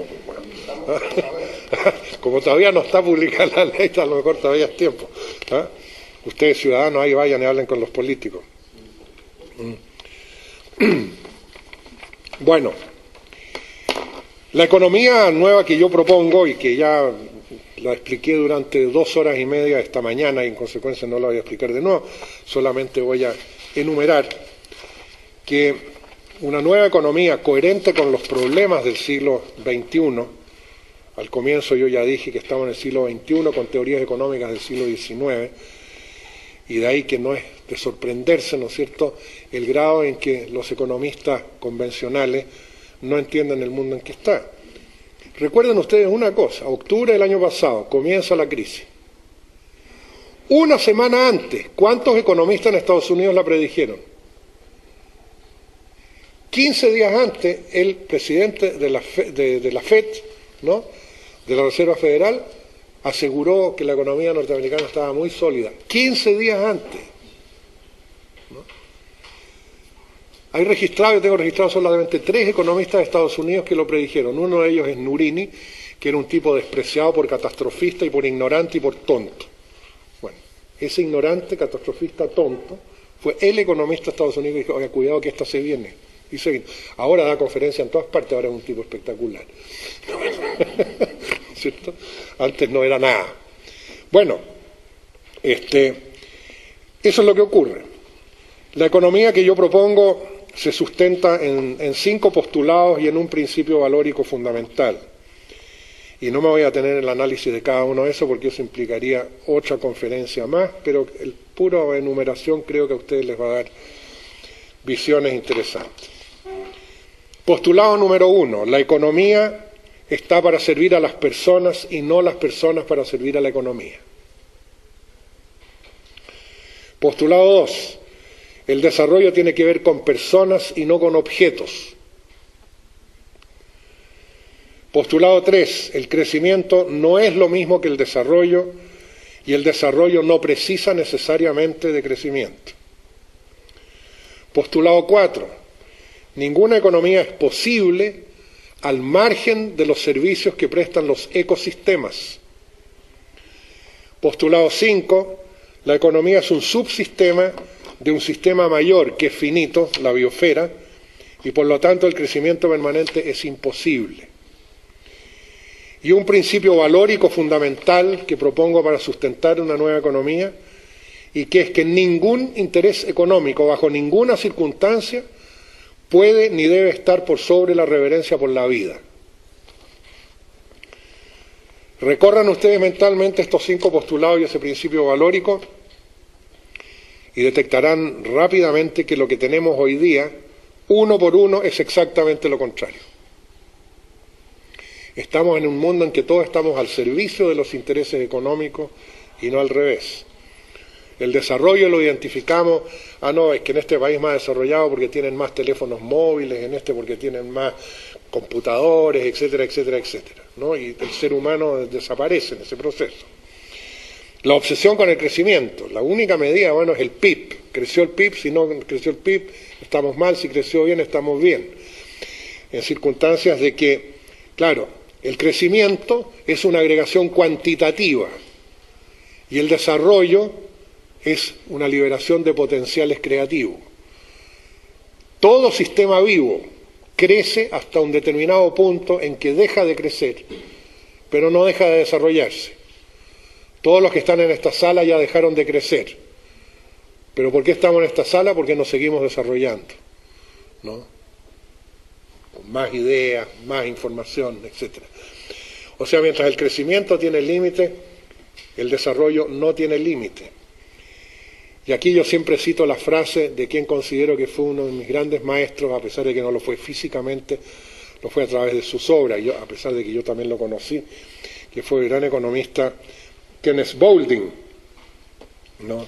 Como todavía no está publicada la ley, a lo mejor todavía es tiempo. Ustedes ciudadanos ahí vayan y hablen con los políticos. Bueno, la economía nueva que yo propongo y que ya la expliqué durante 2 horas y media esta mañana y en consecuencia no la voy a explicar de nuevo, solamente voy a enumerar que una nueva economía coherente con los problemas del siglo XXI, al comienzo yo ya dije que estamos en el siglo XXI con teorías económicas del siglo XIX, y de ahí que no es de sorprenderse, ¿no es cierto?, el grado en que los economistas convencionales no entienden el mundo en que está. Recuerden ustedes una cosa, octubre del año pasado comienza la crisis. Una semana antes, ¿cuántos economistas en Estados Unidos la predijeron? 15 días antes, el presidente de la FED, ¿no?, de la Reserva Federal, aseguró que la economía norteamericana estaba muy sólida. 15 días antes. ¿No? Yo tengo registrados solamente 3 economistas de Estados Unidos que lo predijeron. Uno de ellos es Nurini, que era un tipo despreciado por catastrofista y por ignorante y por tonto. Bueno, ese ignorante, catastrofista, tonto, fue el economista de Estados Unidos que dijo, oiga, cuidado que esta se viene. Y se vino. Ahora da conferencia en todas partes, ahora es un tipo espectacular. ¿Cierto? Antes no era nada. Bueno, eso es lo que ocurre. La economía que yo propongo se sustenta en 5 postulados y en un principio valórico fundamental. Y no me voy a tener el análisis de cada uno de esos porque eso implicaría otra conferencia más, pero el puro enumeración creo que a ustedes les va a dar visiones interesantes. Postulado número 1, la economía está para servir a las personas y no las personas para servir a la economía. Postulado 2, el desarrollo tiene que ver con personas y no con objetos. Postulado 3, el crecimiento no es lo mismo que el desarrollo y el desarrollo no precisa necesariamente de crecimiento. Postulado 4. Ninguna economía es posible al margen de los servicios que prestan los ecosistemas. Postulado 5. La economía es un subsistema de un sistema mayor que es finito, la biosfera, y por lo tanto el crecimiento permanente es imposible. Y un principio valórico fundamental que propongo para sustentar una nueva economía, y que es que ningún interés económico, bajo ninguna circunstancia, puede ni debe estar por sobre la reverencia por la vida. Recorran ustedes mentalmente estos 5 postulados y ese principio valórico y detectarán rápidamente que lo que tenemos hoy día, uno por uno, es exactamente lo contrario. Estamos en un mundo en que todos estamos al servicio de los intereses económicos y no al revés. El desarrollo lo identificamos, no, es que en este país más desarrollado porque tienen más teléfonos móviles, en este porque tienen más computadores, etcétera, etcétera, etcétera, ¿no? Y el ser humano desaparece en ese proceso. La obsesión con el crecimiento, la única medida, bueno, es el PIB. Creció el PIB, si no creció el PIB, estamos mal, si creció bien, estamos bien. En circunstancias de que, claro, el crecimiento es una agregación cuantitativa y el desarrollo es una liberación de potenciales creativos. Todo sistema vivo crece hasta un determinado punto en que deja de crecer, pero no deja de desarrollarse. Todos los que están en esta sala ya dejaron de crecer. ¿Pero por qué estamos en esta sala? Porque nos seguimos desarrollando, ¿no? Con más ideas, más información, etc. O sea, mientras el crecimiento tiene límite, el desarrollo no tiene límite. Y aquí yo siempre cito la frase de quien considero que fue uno de mis grandes maestros, a pesar de que no lo fue físicamente, lo fue a través de sus obras, a pesar de que yo también lo conocí, que fue el gran economista Kenneth Boulding, ¿no?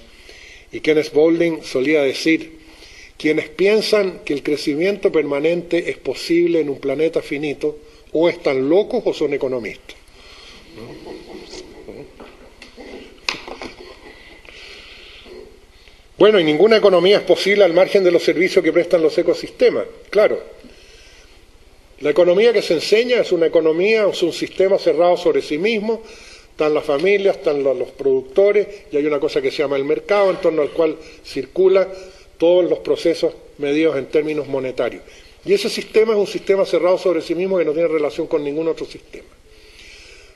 Y Kenneth Boulding solía decir, quienes piensan que el crecimiento permanente es posible en un planeta finito, o están locos o son economistas, ¿no? Bueno, y ninguna economía es posible al margen de los servicios que prestan los ecosistemas, claro. La economía que se enseña es una economía, es un sistema cerrado sobre sí mismo, están las familias, están los productores, y hay una cosa que se llama el mercado, en torno al cual circulan todos los procesos medidos en términos monetarios. Y ese sistema es un sistema cerrado sobre sí mismo que no tiene relación con ningún otro sistema.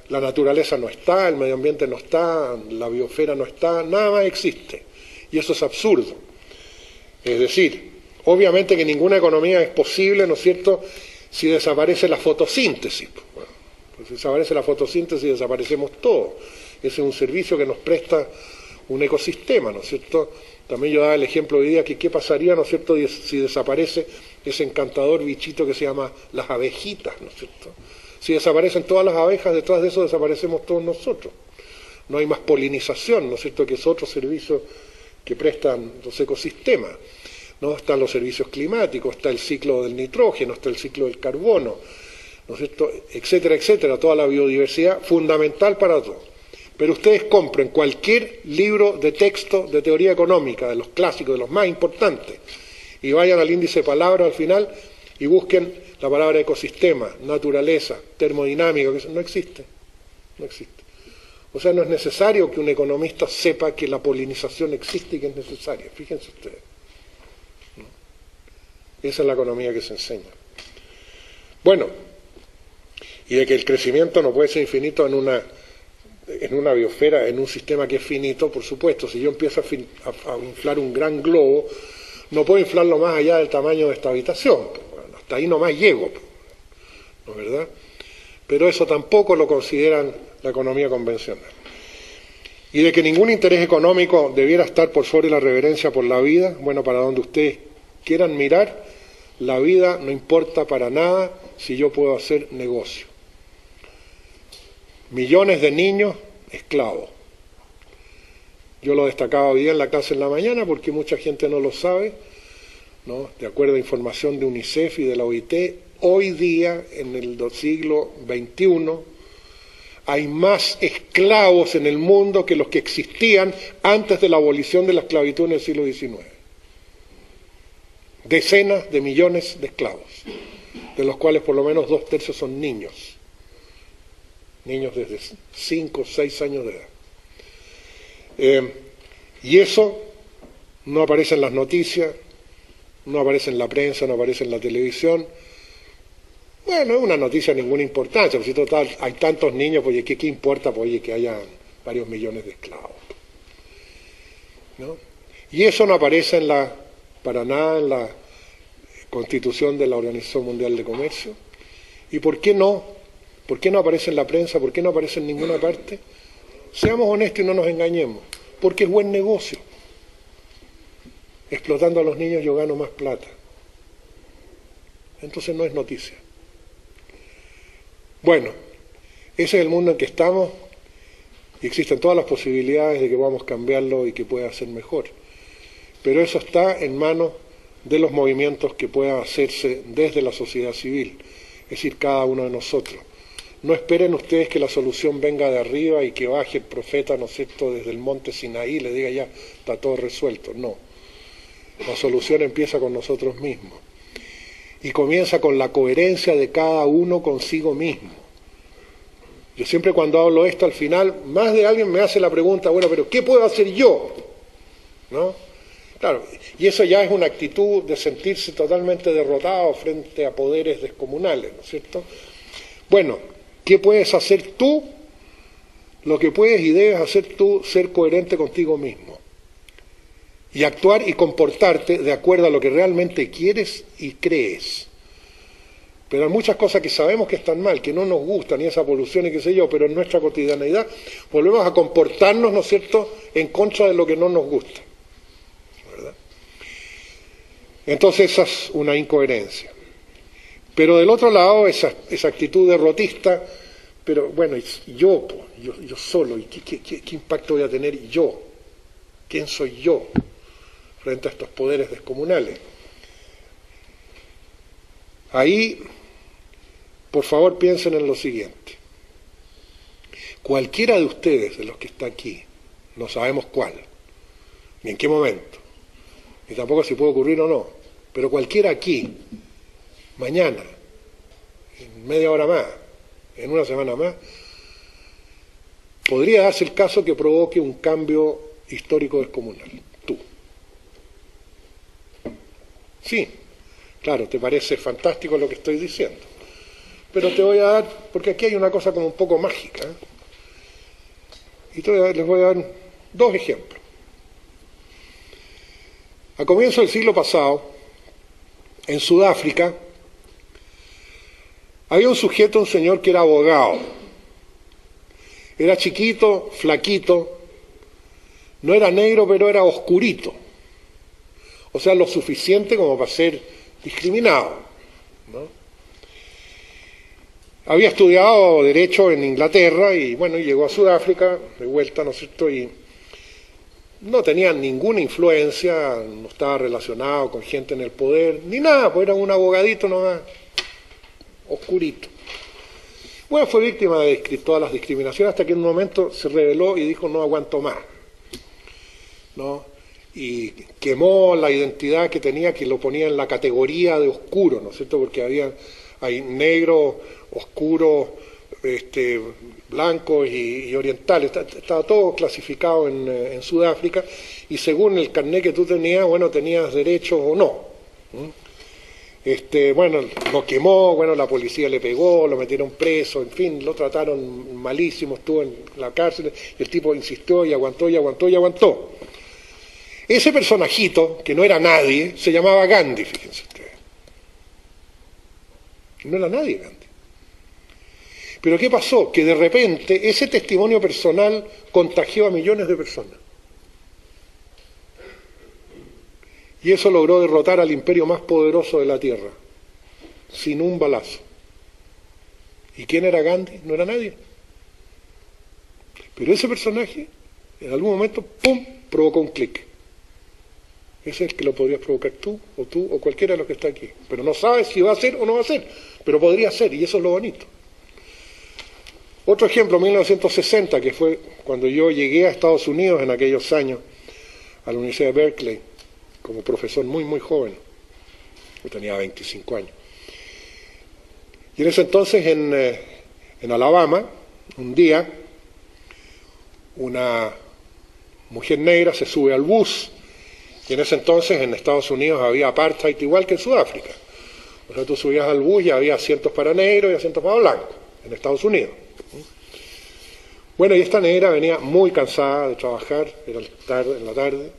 La naturaleza no está, el medio ambiente no está, la biosfera no está, nada más existe. Y eso es absurdo. Es decir, obviamente que ninguna economía es posible, ¿no es cierto?, si desaparece la fotosíntesis. Bueno, pues si desaparece la fotosíntesis, desaparecemos todos. Ese es un servicio que nos presta un ecosistema, ¿no es cierto? También yo daba el ejemplo hoy día que qué pasaría, ¿no es cierto?, si desaparece ese encantador bichito que se llama las abejitas, ¿no es cierto? Si desaparecen todas las abejas, detrás de eso desaparecemos todos nosotros. No hay más polinización, ¿no es cierto?, que es otro servicio que prestan los ecosistemas, ¿no? Están los servicios climáticos, está el ciclo del nitrógeno, está el ciclo del carbono, ¿no es cierto?, etcétera, etcétera, toda la biodiversidad fundamental para todo. Pero ustedes compren cualquier libro de texto de teoría económica, de los clásicos, de los más importantes, y vayan al índice de palabras al final y busquen la palabra ecosistema, naturaleza, termodinámica, que no existe, no existe. O sea, no es necesario que un economista sepa que la polinización existe y que es necesaria. Fíjense ustedes, ¿no? Esa es la economía que se enseña. Bueno, y de que el crecimiento no puede ser infinito en una biosfera, en un sistema que es finito, por supuesto. Si yo empiezo a inflar un gran globo, no puedo inflarlo más allá del tamaño de esta habitación. Bueno, hasta ahí nomás llego, ¿no es verdad? Pero eso tampoco lo consideran la economía convencional. Y de que ningún interés económico debiera estar por sobre la reverencia por la vida, bueno, para donde ustedes quieran mirar, la vida no importa para nada si yo puedo hacer negocio. Millones de niños esclavos. Yo lo destacaba hoy día en la clase en la mañana porque mucha gente no lo sabe, ¿no? De acuerdo a información de UNICEF y de la OIT, hoy día, en el siglo XXI, hay más esclavos en el mundo que los que existían antes de la abolición de la esclavitud en el siglo XIX. decenas de millones de esclavos, de los cuales por lo menos 2/3 son niños desde 5 o 6 años de edad. Y eso no aparece en las noticias, no aparece en la prensa, no aparece en la televisión. Bueno, es una noticia de ninguna importancia, porque si total hay tantos niños, pues ¿qué importa pues, que haya varios millones de esclavos? ¿No? Y eso no aparece para nada en la Constitución de la Organización Mundial de Comercio. ¿Y por qué no? ¿Por qué no aparece en la prensa? ¿Por qué no aparece en ninguna parte? Seamos honestos y no nos engañemos. Porque es buen negocio. Explotando a los niños yo gano más plata. Entonces no es noticia. Bueno, ese es el mundo en que estamos y existen todas las posibilidades de que podamos cambiarlo y que pueda ser mejor. Pero eso está en manos de los movimientos que puedan hacerse desde la sociedad civil, es decir, cada uno de nosotros. No esperen ustedes que la solución venga de arriba y que baje el profeta, ¿no es cierto?, desde el monte Sinaí y le diga ya, está todo resuelto. No. La solución empieza con nosotros mismos. Y comienza con la coherencia de cada uno consigo mismo. Yo siempre cuando hablo esto, al final, más de alguien me hace la pregunta, bueno, pero ¿qué puedo hacer yo? ¿No? Claro, y eso ya es una actitud de sentirse totalmente derrotado frente a poderes descomunales, ¿no es cierto? Bueno, ¿qué puedes hacer tú? Lo que puedes y debes hacer tú, ser coherente contigo mismo. Y actuar y comportarte de acuerdo a lo que realmente quieres y crees. Pero hay muchas cosas que sabemos que están mal, que no nos gustan, y esa polución y qué sé yo, pero en nuestra cotidianeidad volvemos a comportarnos, ¿no es cierto?, en contra de lo que no nos gusta. ¿Verdad? Entonces esa es una incoherencia. Pero del otro lado, esa actitud derrotista, pero bueno, yo solo, ¿y qué impacto voy a tener yo? ¿Quién soy yo frente a estos poderes descomunales? Ahí, por favor, piensen en lo siguiente. Cualquiera de ustedes, de los que está aquí, no sabemos cuál, ni en qué momento, ni tampoco si puede ocurrir o no, pero cualquiera aquí, mañana, en media hora más, en una semana más, podría darse el caso que provoque un cambio histórico descomunal. Tú. Sí, claro, te parece fantástico lo que estoy diciendo, pero te voy a dar, porque aquí hay una cosa como un poco mágica, ¿eh? Y les voy a dar 2 ejemplos. A comienzos del siglo pasado, en Sudáfrica, había un sujeto, un señor que era abogado. Era chiquito, flaquito, no era negro, pero era oscurito. O sea, lo suficiente como para ser discriminado, ¿no? Había estudiado Derecho en Inglaterra y, bueno, llegó a Sudáfrica, de vuelta, ¿no es cierto?, y no tenía ninguna influencia, no estaba relacionado con gente en el poder, ni nada, pues era un abogadito nomás, oscurito. Bueno, fue víctima de todas las discriminaciones hasta que en un momento se rebeló y dijo no aguanto más, ¿no? Y quemó la identidad que tenía, que lo ponía en la categoría de oscuro, ¿no es cierto? Porque hay negro, oscuro, blancos y orientales, estaba todo clasificado en Sudáfrica, y según el carnet que tú tenías, bueno, tenías derechos o no. Bueno, lo quemó, bueno, la policía le pegó, lo metieron preso, en fin, lo trataron malísimo, estuvo en la cárcel, y el tipo insistió y aguantó y aguantó y aguantó. Ese personajito, que no era nadie, se llamaba Gandhi, fíjense ustedes. No era nadie Gandhi. Pero ¿qué pasó? Que de repente ese testimonio personal contagió a millones de personas. Y eso logró derrotar al imperio más poderoso de la Tierra, sin un balazo. ¿Y quién era Gandhi? No era nadie. Pero ese personaje, en algún momento, ¡pum!, provocó un clic. Ese es el que lo podrías provocar tú o cualquiera de los que está aquí. Pero no sabes si va a ser o no va a ser, pero podría ser, y eso es lo bonito. Otro ejemplo, 1960, que fue cuando yo llegué a Estados Unidos en aquellos años, a la Universidad de Berkeley, como profesor muy, muy joven. Yo tenía 25 años. Y en ese entonces, en Alabama, un día, una mujer negra se sube al bus, y en ese entonces en Estados Unidos había apartheid igual que en Sudáfrica. O sea, tú subías al bus y había asientos para negros y asientos para blancos, en Estados Unidos. Bueno, y esta negra venía muy cansada de trabajar, era tarde, en la tarde,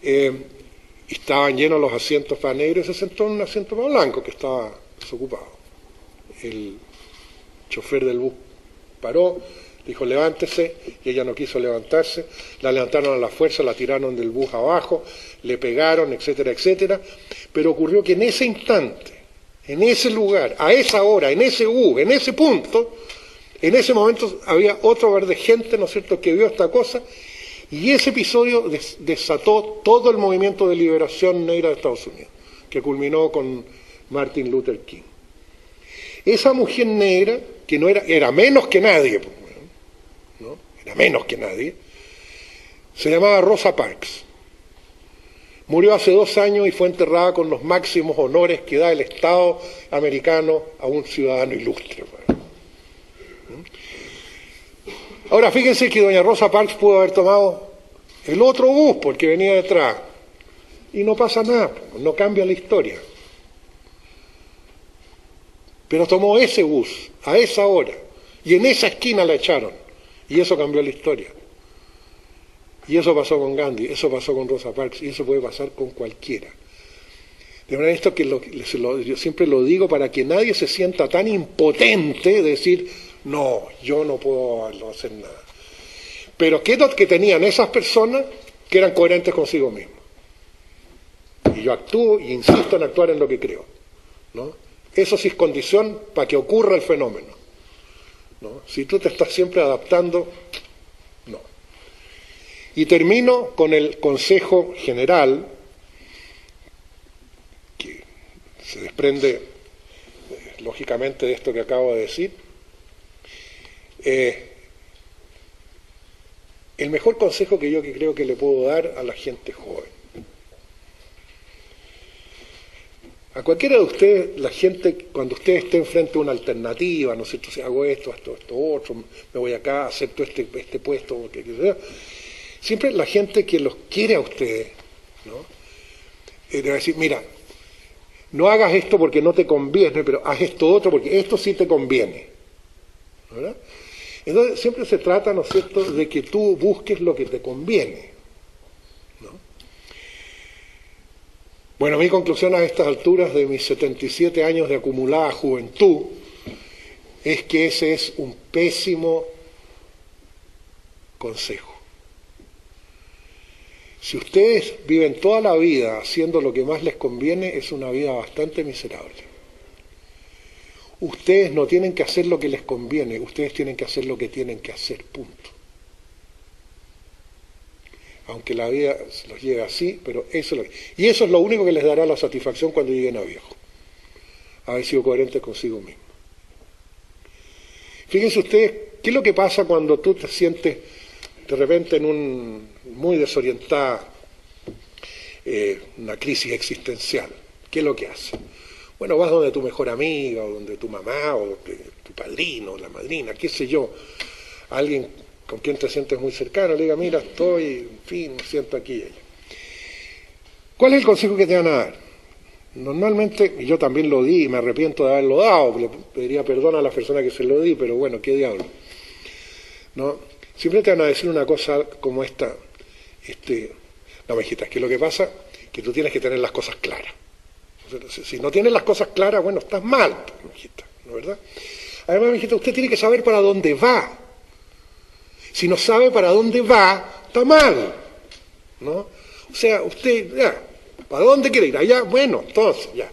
y estaban llenos los asientos para negros, y se sentó en un asiento para blanco que estaba desocupado. El chofer del bus paró, dijo levántese, y ella no quiso levantarse, la levantaron a la fuerza, la tiraron del bus abajo, le pegaron, etcétera, etcétera, pero ocurrió que en ese instante, en ese lugar, a esa hora, en ese bus, en ese punto, en ese momento había otro par de gente, ¿no es cierto?, que vio esta cosa, y ese episodio desató todo el movimiento de liberación negra de Estados Unidos, que culminó con Martin Luther King. Esa mujer negra, que no era menos que nadie, ¿no? Era menos que nadie, se llamaba Rosa Parks. Murió hace 2 años y fue enterrada con los máximos honores que da el Estado americano a un ciudadano ilustre. Ahora, fíjense que doña Rosa Parks pudo haber tomado el otro bus porque venía detrás, y no pasa nada, no cambia la historia. Pero tomó ese bus, a esa hora, y en esa esquina la echaron, y eso cambió la historia. Y eso pasó con Gandhi, eso pasó con Rosa Parks, y eso puede pasar con cualquiera. De manera esto que yo siempre lo digo para que nadie se sienta tan impotente de decir, no, yo no puedo hacer nada. Pero ¿qué es lo que tenían esas personas? Que eran coherentes consigo mismos. Y yo actúo y insisto en actuar en lo que creo, ¿no? Eso sí es condición para que ocurra el fenómeno, ¿no? Si tú te estás siempre adaptando, no. Y termino con el consejo general, que se desprende lógicamente de esto que acabo de decir. El mejor consejo que yo creo que le puedo dar a la gente joven. A cualquiera de ustedes, la gente, cuando ustedes estén frente a una alternativa, no sé, si hago esto otro, me voy acá, acepto este puesto, siempre la gente que los quiere a ustedes, ¿no? Le va a decir, mira, no hagas esto porque no te conviene, pero haz esto otro porque esto sí te conviene, ¿verdad? Entonces siempre se trata, ¿no es cierto?, de que tú busques lo que te conviene, ¿no? Bueno, mi conclusión a estas alturas de mis 77 años de acumulada juventud es que ese es un pésimo consejo. Si ustedes viven toda la vida haciendo lo que más les conviene, es una vida bastante miserable. Ustedes no tienen que hacer lo que les conviene, ustedes tienen que hacer lo que tienen que hacer, punto. Aunque la vida los lleve así, pero eso y eso es lo único que les dará la satisfacción cuando lleguen a viejo, haber sido coherentes consigo mismos. Fíjense ustedes, ¿qué es lo que pasa cuando tú te sientes de repente en muy desorientada, una crisis existencial? ¿Qué es lo que haces? Bueno, vas donde tu mejor amiga, o donde tu mamá, o tu padrino, la madrina, qué sé yo, alguien con quien te sientes muy cercano, le diga, mira, estoy, en fin, me siento aquí y allá. ¿Cuál es el consejo que te van a dar? Normalmente, y yo también lo di, y me arrepiento de haberlo dado, le pediría perdón a la persona que se lo di, pero bueno, qué diablo, ¿no? Siempre te van a decir una cosa como esta, no, mijita, es que lo que pasa es que tú tienes que tener las cosas claras. Si no tienes las cosas claras, bueno, estás mal, mijita, ¿no es verdad? Además, mijita, usted tiene que saber para dónde va. Si no sabe para dónde va, está mal, ¿no? O sea, usted, ya, ¿para dónde quiere ir? Allá, bueno, entonces, ya.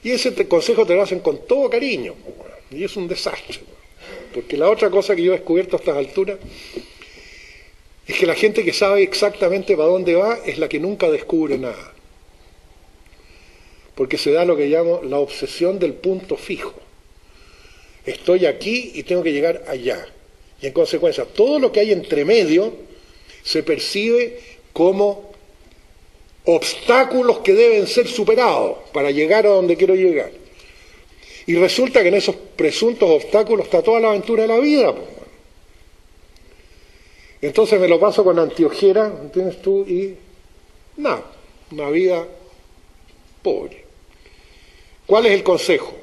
Y ese consejo te lo hacen con todo cariño, y es un desastre. Porque la otra cosa que yo he descubierto a estas alturas es que la gente que sabe exactamente para dónde va es la que nunca descubre nada. Porque se da lo que llamo la obsesión del punto fijo. Estoy aquí y tengo que llegar allá. Y en consecuencia, todo lo que hay entre medio se percibe como obstáculos que deben ser superados para llegar a donde quiero llegar. Y resulta que en esos presuntos obstáculos está toda la aventura de la vida. Entonces me lo paso con anteojera, ¿entiendes tú? Y nada, una vida pobre. ¿Cuál es el consejo?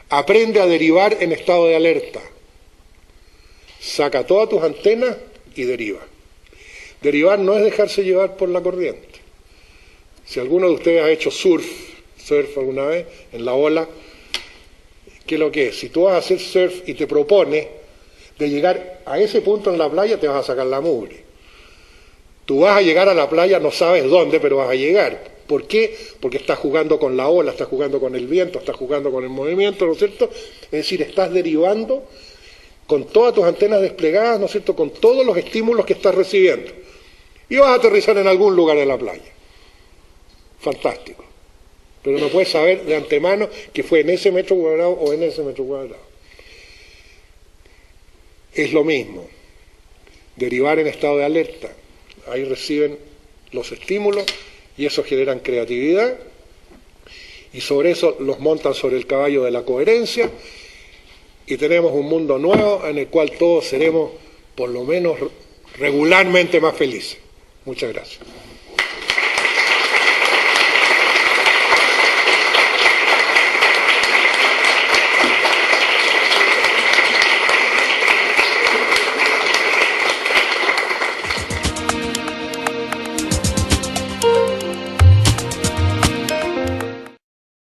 Aprende a derivar en estado de alerta. Saca todas tus antenas y deriva. Derivar no es dejarse llevar por la corriente. Si alguno de ustedes ha hecho surf alguna vez, en la ola, ¿qué es lo que es? Si tú vas a hacer surf y te propones de llegar a ese punto en la playa, te vas a sacar la mugre. Tú vas a llegar a la playa, no sabes dónde, pero vas a llegar. ¿Por qué? Porque estás jugando con la ola, estás jugando con el viento, estás jugando con el movimiento, ¿no es cierto? Es decir, estás derivando con todas tus antenas desplegadas, ¿no es cierto?, con todos los estímulos que estás recibiendo. Y vas a aterrizar en algún lugar de la playa. Fantástico. Pero no puedes saber de antemano que fue en ese metro cuadrado o en ese metro cuadrado. Es lo mismo. Derivar en estado de alerta. Ahí reciben los estímulos y eso generan creatividad. Y sobre eso los montan sobre el caballo de la coherencia. Y tenemos un mundo nuevo en el cual todos seremos, por lo menos regularmente, más felices. Muchas gracias.